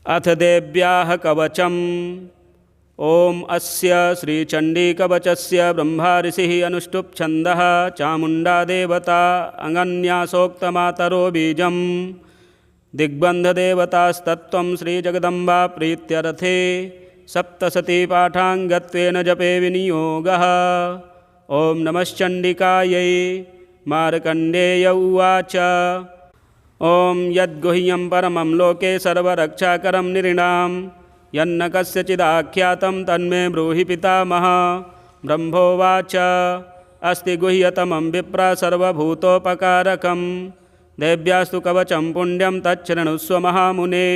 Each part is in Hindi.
अथ देव्याः कवचम्। ओम अस्य श्रीचण्डीकवचस्य ब्रह्मा ऋषिः अनुष्टुप् छन्दः चामुण्डा देवता अङ्गन्यासोक्तमातरो बीजं दिग्बन्धदेवतास्तत्त्वं श्रीजगदम्बा प्रीत्यर्थे सप्तशतीपाठाङ्गत्वेन जपे विनियोगः। ओम नमश्चण्डिकायै। मार्कण्डेय उवाच ओम यद्गुह्यं परमं लोके सर्वरक्षाकरं नृणां यन्न कस्यचिदाख्यातं तन्मे ब्रूहि पितामह। ब्रह्मोवाच अस्ति गुह्यतमं विप्र सर्वभूतोपकारकं देव्यास्तु कवचं पुण्यं तच्छृणुस्व महामुने।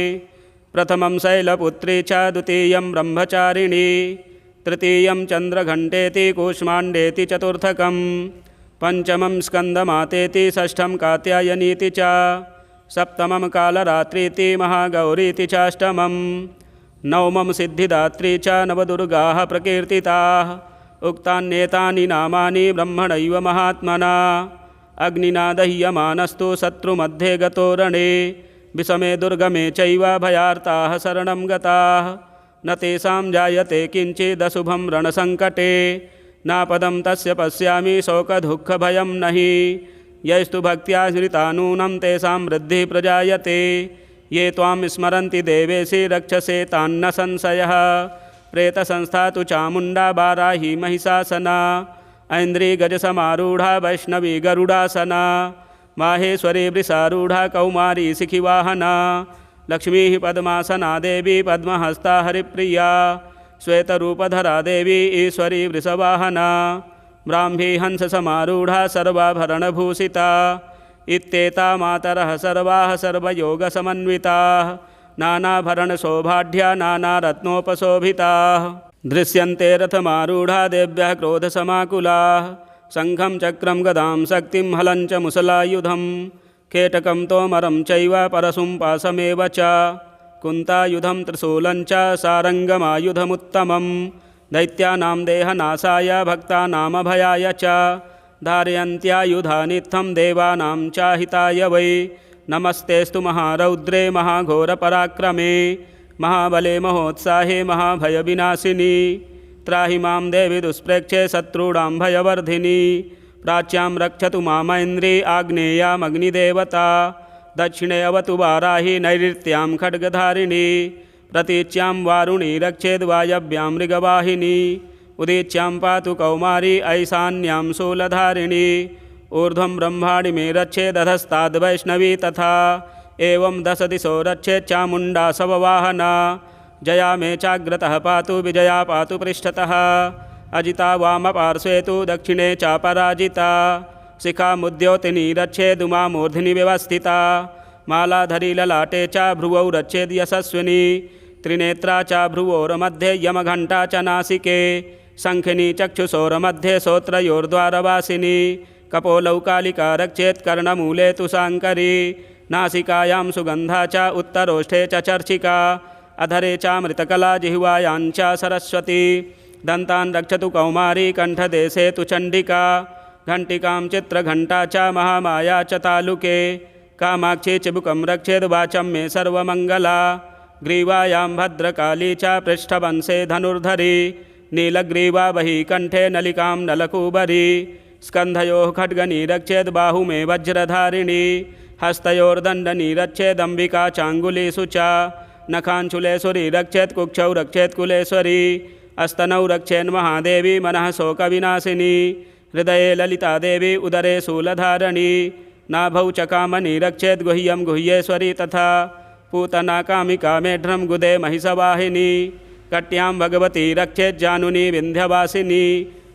प्रथमं शैलपुत्री च द्वितीयं ब्रह्मचारिणी तृतीयं चन्द्रघण्टेति कूष्माण्डेति चतुर्थकं पंचमं स्कन्दमातेति षष्ठं कात्यायनीति च सप्तमं कालरात्रीति महागौरीति चाष्टमं नवमं सिद्धिदात्री च नवदुर्गाः प्रकीर्तिताः। उक्तान्येतानि नामानि ब्रह्मणैव महात्मना अग्निना दह्यमानस्तु शत्रुमध्ये गतो रणे विषमे दुर्गमे चैव भयार्ताः शरणं गताः न तेषां जायते किञ्चिदशुभं रणसङ्कटे नापदं तस्य पश्यामि शोकदुःखभयं नहि यैस्तु भक्त्या स्मृता नूनं तेषां वृद्धिः प्रजायते ये त्वां स्मरन्ति देवेशि रक्षसे तान्न संशयः। प्रेतसंस्था तु चामुण्डा बाराही महिषासना ऐन्द्री गजसमारूढा वैष्णवी गरुडासना माहेश्वरी वृषारूढा कौमारी शिखिवाहना लक्ष्मीः पद्मासना देवी पद्महस्ता हरिप्रिया श्वेतरूपधरा देवी ईश्वरी वृषवाहना ब्राह्मी हंससमारूढा सर्वाभरणभूषिता इत्येता मातरः सर्वाः सर्वयोगसमन्विताः नानाभरणशोभाढ्या नानारत्नोपशोभिताः दृश्यन्ते रथमारूढा देव्यः क्रोधसमाकुलाः शङ्खं चक्रं गदां शक्तिं हलं च मुसलायुधं केटकं तोमरं चैव परशुं पाशमेव च कुन्तायुधं त्रिशूलं च सारङ्गमायुधमुत्तमं दैत्यानां देहनाशाय भक्तानामभयाय च धारयन्त्यायुधानित्थं देवानां च हिताय वै। नमस्तेस्तु महारौद्रे महाघोरपराक्रमे महाबले महोत्साहे महाभयविनाशिनी त्राहि मां देवि दुष्प्रेक्षे शत्रूणां भयवर्धिनी प्राच्यां रक्षतु मामैन्द्री आग्नेयामग्निदेवता दक्षिणे अवतु वाराही नैऋत्यां खड्गधारिणी प्रतीच्यां वारुणी रक्षेद् वायव्यां मृगवाहिनी उदीच्यां पातु कौमारी ऐशान्यां शूलधारिणी ऊर्ध्वं ब्रह्माणि मे रक्षेदधस्ताद् वैष्णवी तथा एवं दश दिशो रक्षेत् चामुण्डा शववाहना जया मे चाग्रतः पातु विजया पातु पृष्ठतः अजिता वामपार्श्वे तु दक्षिणे चापराजिता शिखामुद्योतिनी रक्षेदुमा मूर्ध्नि व्यवस्थिता मालाधरी ललाटे च भ्रुवौ रक्षेद् यशस्विनी त्रिनेत्रा च भ्रुवोर्मध्ये यमघण्टा च नासिके शङ्खिनी चक्षुषोर्मध्ये श्रोत्रयोर्द्वारवासिनी कपोलौ कालिका रक्षेत् कर्णमूले तु शाङ्करी नासिकायां सुगन्धा च उत्तरोष्ठे च चर्चिका अधरे च मृतकला जिह्वायां च सरस्वती दन्तान् रक्षतु कौमारी कण्ठदेशे तु चण्डिका घण्टिकां चित्रघण्टा च महामाया च तालुके कामाक्षी चिबुकं रक्षेद् वाचं मे सर्वमङ्गला ग्रीवायां भद्रकाली च पृष्ठवंशे धनुर्धरी नीलग्रीवा बहि कण्ठे नलिकां नलकूबरी स्कन्धयोः खड्गनी रक्षेद् बाहु मे वज्रधारिणी हस्तयोर्दण्डनी रक्षेदम्बिका चाङ्गुलीषु च नखाञ्चुलेश्वरी रक्षेत् कुक्षौ रक्षेत् कुलेश्वरी अस्तनौ रक्षेन्महादेवी मनः शोकविनाशिनी हृदये ललिता देवी उदरे शूलधारणी नाभौ च कामनी रक्षेद् गुह्यं गुह्येश्वरी तथा पूतना कामिका मेढ्रं गुदे महिषवाहिनी कट्यां भगवती रक्षेत् जानुनी विन्ध्यवासिनी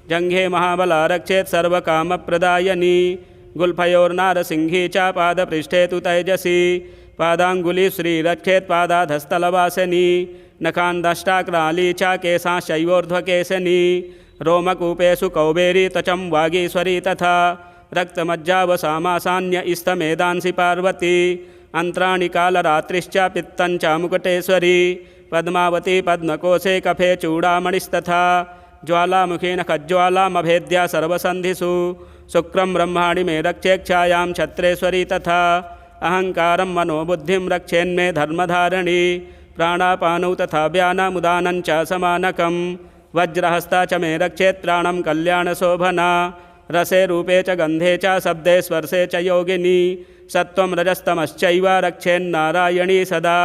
जङ्घे महाबला रक्षेत् सर्वकामप्रदायिनी गुल्फयोर्नारसिंही च पादपृष्ठे तु तैजसी पादाङ्गुली श्री रक्षेत् पादाधस्थलवासिनी नखान् दष्टाक्राली च केशांश्चैवोर्ध्वकेशिनी रोमकूपेषु कौबेरी त्वचं वागीश्वरी तथा रक्तमज्जावसामासान्य इस्तमेदांसि पार्वती अन्त्राणि कालरात्रिश्च पित्तं च मुकुटेश्वरी पद्मावती पद्मकोशे कफे चूडामणिस्तथा ज्वालामुखी नखज्वालामभेद्या सर्वसन्धिषु शुक्रं ब्रह्माणि मे रक्षेक्षायां छत्रेश्वरी तथा अहंकारं मनोबुद्धिं रक्षेन्मे धर्मधारिणी प्राणापानौ तथा व्यानमुदानं च समानकं वज्रहस्ता च मे रक्षेत्राणं कल्याणशोभना रसे रूपे च गन्धे च शब्दे स्पर्शे च योगिनी सत्त्वं रजस्तमश्चैव रक्षेन्नारायणी सदा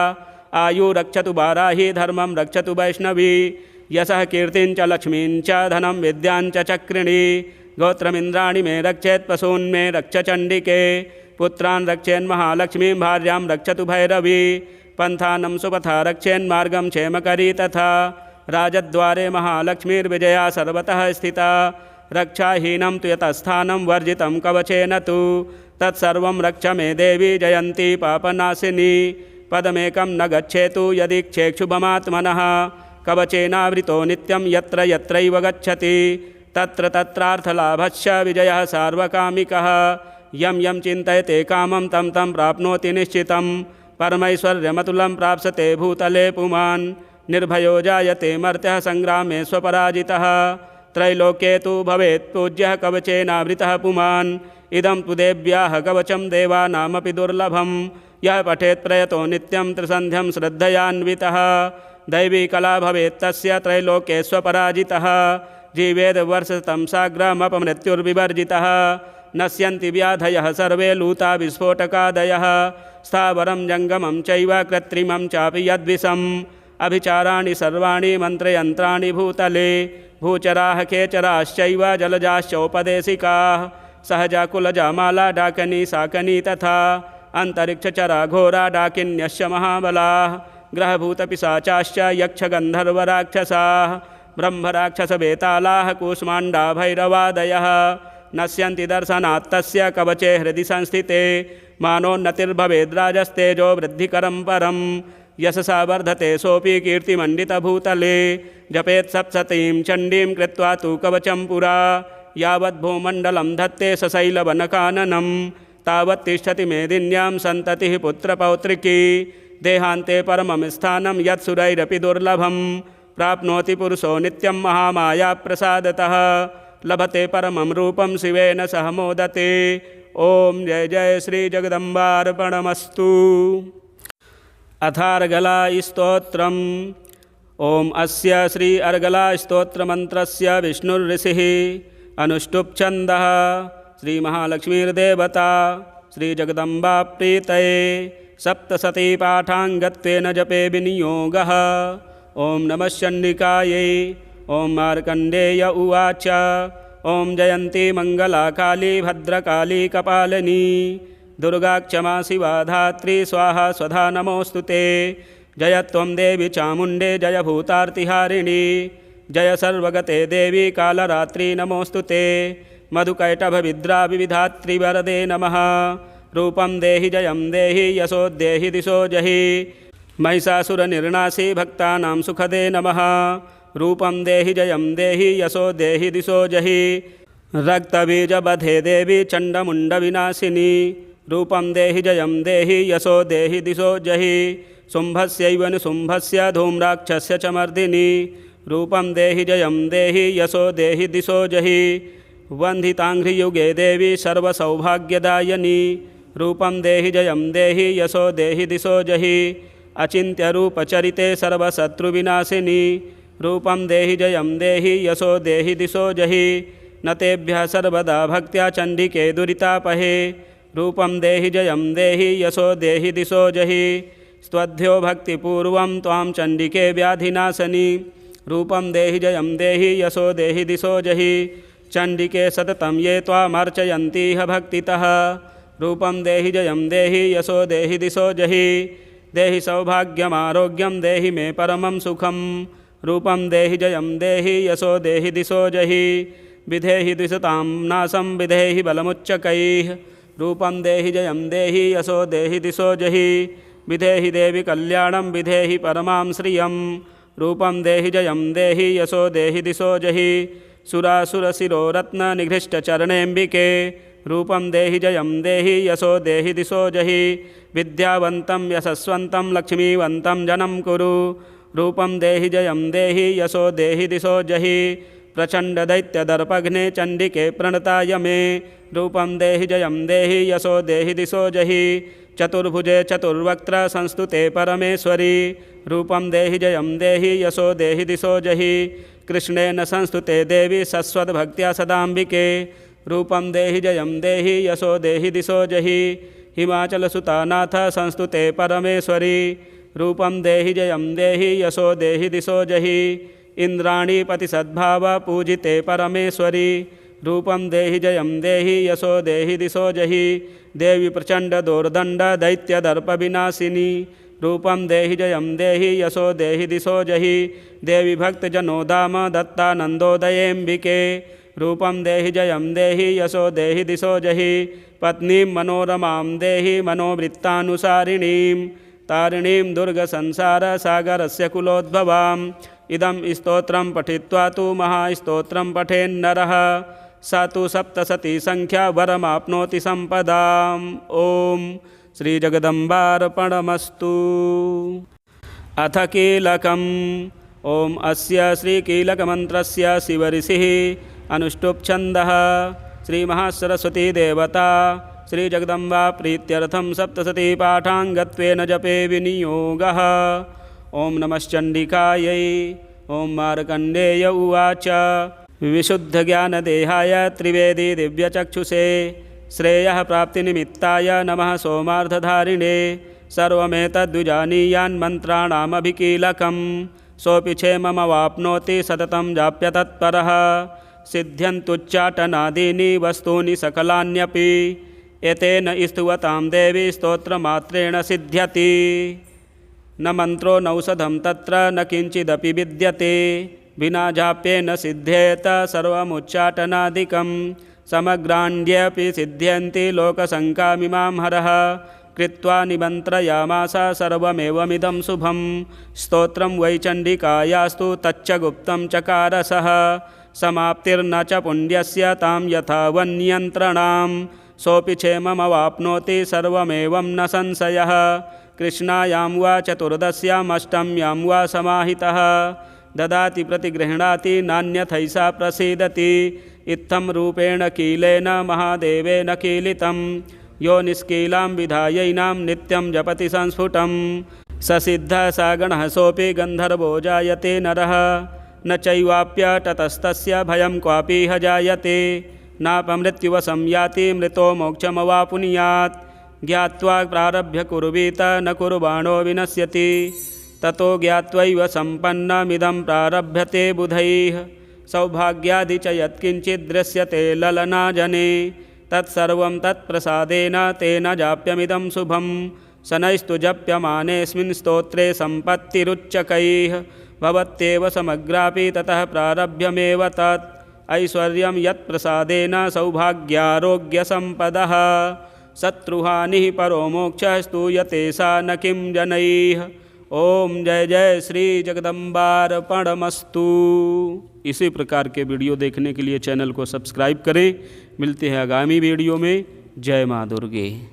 आयु रक्षतु वाराही धर्मं रक्षतु वैष्णवी यशः कीर्तिं च लक्ष्मीं च धनं विद्यां च चक्रिणी गोत्रमिन्द्राणि मे रक्षेत् पशून् मे रक्ष चण्डिके पुत्रान् रक्षेन्महालक्ष्मीं भार्यां रक्षतु भैरवी पन्थानं सुपथा रक्षेन्मार्गं क्षेमकरी तथा राजद्वारे महालक्ष्मीर्विजया सर्वतः स्थिता रक्षाहीनं तु यतस्थानं वर्जितं कवचेन तु तत्सर्वं रक्ष मे देवी जयन्ती पापनाशिनी पदमेकं न गच्छेतु यदि क्षेक्षुभमात्मनः कवचेनावृतो नित्यं यत्र यत्रैव गच्छति तत्र तत्रार्थलाभश्च विजयः सार्वकामिकः यं यं चिन्तयते कामं तं तं प्राप्नोति निश्चितं परमैश्वर्यमतुलं प्राप्स्यते भूतले पुमान् निर्भयो जायते मर्त्यः संग्रामे स्वपराजितः त्रैलोक्ये तु भवेत् पूज्यः कवचेनावृतः पुमान् इदं तु देव्याः कवचं देवानामपि दुर्लभं यः पठेत् प्रयतो नित्यं त्रिसन्ध्यं श्रद्धयान्वितः दैवी कला भवेत् तस्य त्रैलोक्ये स्वपराजितः जीवेद वर्षतं साग्रमपमृत्युर्विवर्जितः नश्यन्ति व्याधयः सर्वे लूता विस्फोटकादयः स्थावरं जङ्गमं चैव कृत्रिमं चापि यद्विषम् अभिचाराणि सर्वाणि मन्त्रयन्त्राणि भूतले भूचराः खेचराश्चैव जलजाश्चौपदेशिकाः सहजा कुलजा माला डाकनी साकनी तथा अन्तरिक्षचरा घोरा डाकिन्यश्च महाबलाः ग्रहभूतपिशाचाश्च यक्षगन्धर्वराक्षसाः ब्रह्मराक्षसवेतालाः कूष्माण्डा भैरवादयः नश्यन्ति दर्शनात् तस्य कवचे हृदि संस्थिते मानोन्नतिर्भवेद्राजस्तेजो वृद्धिकरं परं यशसा वर्धते सोऽपि कीर्तिमण्डितभूतले जपेत् सप्तशतीं चण्डीं कृत्वा तु कवचं पुरा यावद्भूमण्डलं धत्ते सशैलवनकाननं तावत् तिष्ठति मेदिन्यां सन्ततिः पुत्रपौत्रिकी देहान्ते परमं स्थानं यत्सुरैरपि दुर्लभं प्राप्नोति पुरुषो नित्यं महामायाप्रसादतः लभते परमं रूपं शिवेन सह मोदते। ओम जय जय श्री जगदम्बार्पणमस्तु। अथार्गला स्तोत्रम्। ओम अस्य श्री अर्गला स्तोत्र मंत्रस्य विष्णुर्ऋषिः अनुष्टुप् छन्दः श्री महालक्ष्मीर्देवता श्री जगदम्बा प्रीतये सप्तशती पाठाङ्गत्वेन जपे विनियोगः। ओम नमः चण्डिकायै। ओम मार्कण्डेय उवाच ओम जयन्ती मंगला काली भद्रकाली कपालिनी दुर्गा क्षमा शिवा धात्री स्वाहा स्वधा नमोस्तुते। जय त्वं देवी चामुण्डे जय भूतार्तिहारिणी जय सर्वगते देवी कालरात्रि नमोस्तुते। मधुकैटभविद्रा विविधात्रि वरदे नमः। रूपं देहि जयं देहि यशो देहि दिशो जहि महिषासुरनिर्नाशी भक्तानां सुखदे नमः। रूपं देहि जयं देहि यशो देहि दिशो जहि रक्तबीजबधे देवी चण्डमुण्डविनाशिनी रूपं देहि जयं देहि यशो देहि दिशो जहि शुम्भस्यैव निशुम्भस्य धूम्राक्षस्य च मर्दिनी रूपं देहि जयं देहि यशो देहि दिशो जहि वन्दिताङ्घ्रियुगे देवी सर्वसौभाग्यदायिनी रूपं देहि जयं देहि यशो देहि दिशो जहि अचिन्त्यरूपचरिते सर्वशत्रुविनाशिनी रूपं देहि जयं देहि यशो देहि दिशो जहि न तेभ्यः सर्वदा भक्त्या चण्डिके दुरितापहे रूपं देहि जयं देहि यशो देहि दिशो जहि स्वध्यो भक्तिपूर्वं त्वां चण्डिके व्याधिनाशनी रूपं देहि जयं देहि यशो देहि दिशो जहि चण्डिके सततं ये त्वामर्चयन्तीह भक्तितः रूपं देहि जयं देहि यशो देहि दिशो जहि देहि सौभाग्यमारोग्यं देहि मे परमं सुखं रूपं देहि जयं देहि यशो देहि दिशो जहि विधेहि द्विषतां नाशं विधेहि बलमुच्चकैः रूपं देहि जयं देहि यशो देहि दिशो जहि विधेहि देवि कल्याणं विधेहि परमां श्रियं रूपं देहि जयं देहि यशो देहि दिशो जहि सुरासुरशिरोरत्ननिघृष्टचरणेऽम्बिके रूपं देहि जयं देहि यशो देहि दिशो जहि विद्यावन्तं यशस्वन्तं लक्ष्मीवन्तं जनं कुरु रूपं देहि जयं देहि यशो देहि दिशो जहि प्रचण्डदैत्यदर्पघ्ने चण्डिके प्रणताय मे रूपं देहि जयं देहि यशो देहि दिशो जहि चतुर्भुजे चतुर्वक्त्र संस्तुते परमेश्वरी रूपं देहि जयं देहि यशो देहि दिशो जहि कृष्णेन संस्तुते देवी सस्वद्भक्त्या सदाम्बिके रूपं देहि जयं देहि यशो देहि दिशो जहि हिमाचलसुतानाथ संस्तुते परमेश्वरी रूपं देहि जयं देहि यशो देहि दिशो जहि इंद्राणीपति सद्भाव पूजिते परमेश्वरी रूपं देहि जयं देहि यशो देहि दिशो जहि देवी प्रचंड दोर्दंड दैत्य दर्प विनाशिनी रूपं देहि जयं देहि यशो देहि दिशो जहि देवी भक्त जनोदाम दत्तानंदोदयेम्बिके रूपं देहि जयं देहि यशो देहि दिशो जहि पत्नीं मनोरमां देहि मनोवृत्तानुसारिणीं तारिणीं दुर्गसंसार सागरस्य कुलोद्भवाम् इदं स्तोत्रं पठित्वा तु महास्तोत्रं पठेन्नरः सा तु सप्तशती संख्या वरमाप्नोति संपदाम्। ओम श्री जगदम्बार्पणमस्तु। अथ कीलकम्। ओम अस्य श्री कीलकमन्त्रस्य शिवऋषिः अनुष्टुप् छन्दः। श्री महासरस्वती देवता श्री जगदम्बा प्रीत्यर्थं सप्तशती पाठाङ्गत्वेन जपे विनियोगः। ओम नमश्चण्डिकायै। ओम मार्कण्डेय उवाच विशुद्धज्ञानदेहाय त्रिवेदी दिव्यचक्षुषे श्रेयः प्राप्तिनिमित्ताय नमः सोमार्धधारिणे सर्वमेतद्विजानीयान्मन्त्राणामभिकीलकं सोऽपि क्षेममवाप्नोति सततं जाप्य तत्परः सिद्ध्यन्तुच्चाटनादीनि वस्तूनि सकलान्यपि एतेन स्तुवतां देवी स्तोत्रमात्रेण सिद्ध्यति न मंत्रो नौषधं तत्र न किंचिदपि विद्यते विना जाप्येन सिद्ध्येत सर्वमुच्चाटनादिकं समग्राण्यपि सिद्ध्यन्ति लोकशङ्कामिमां हरः कृत्वा निमन्त्रयामास सर्वमेवमिदं शुभं स्तोत्रं वै चण्डिकायास्तु तच्च गुप्तं चकारसः समाप्तिर्न च पुण्यस्य तां यथा वन्यन्त्रणां सोऽपि क्षेममवाप्नोति सर्वमेवं न संशयः कृष्णायां वा चतुर्दश्यामष्टम्यां वा समाहितः ददाति प्रतिगृह्णाति नान्यथैषा प्रसीदति इत्थं रूपेण कीलेन महादेवेन कीलितं यो निष्कीलां विधायैनां नित्यं जपति संस्फुटं ससिद्धः स गणः सोऽपि गन्धर्वो जायते नरः न चैवाप्यततस्तस्य भयं क्वापीह जायते नापमृत्युवशं याति मृतो मोक्षमवापुनुयात् ज्ञात्वा प्रारभ्य कुर्वीत न कुर्वाणो विनश्यति ततो ज्ञात्वैव सम्पन्नमिदं प्रारभ्यते बुधैः सौभाग्यादि च यत्किञ्चित् दृश्यते ललनाजने तत्सर्वं तत्प्रसादेन तेन जाप्यमिदं शुभं शनैस्तु जप्यमानेऽस्मिन् स्तोत्रे सम्पत्तिरुच्चकैः भवत्येव समग्रापि ततः प्रारभ्यमेव तत् ऐश्वर्यं यत्प्रसादेन सौभाग्यारोग्यसम्पदः शत्रुहानिः परो मोक्षः स्तूयते सा न किं जनैः। ओम जय जय श्री जगदम्बार्पणमस्तु। इसी प्रकार के वीडियो देखने के लिए चैनल को सब्सक्राइब करें। मिलते हैं आगामी वीडियो में। जय माँ दुर्गे।